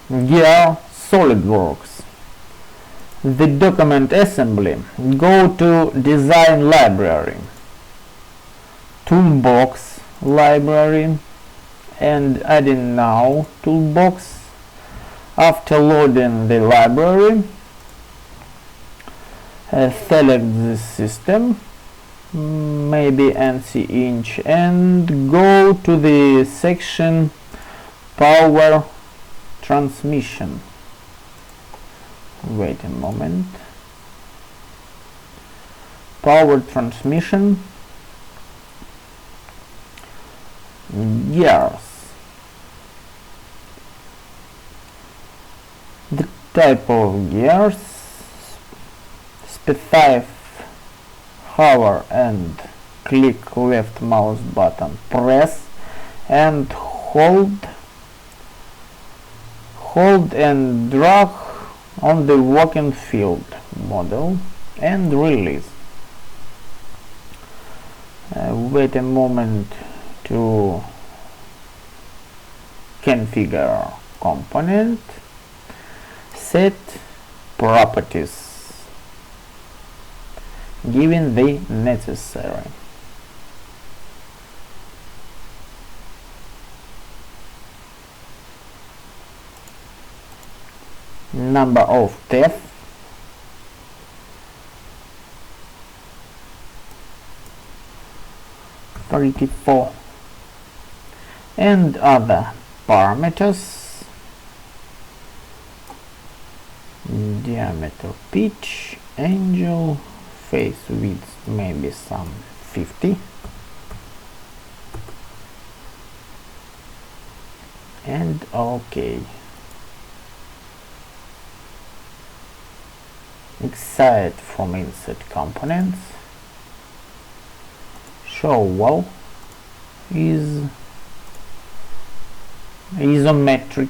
Gear SOLIDWORKS. The document assembly. Go to Design Library, Toolbox Library, and adding now Toolbox. After loading the library, select the system, maybe NC Inch, and go to the section Power Transmission. Wait a moment. Power transmission, gears. The type of gears, specify, hover and click left mouse button, press and hold and drag on the working field model and release. Wait a moment to configure component, set properties, given the necessary. Number of teeth, .34, and other parameters, diameter, pitch, angle, face width, maybe some 50, and OK. Exit from insert components. Show wall is isometric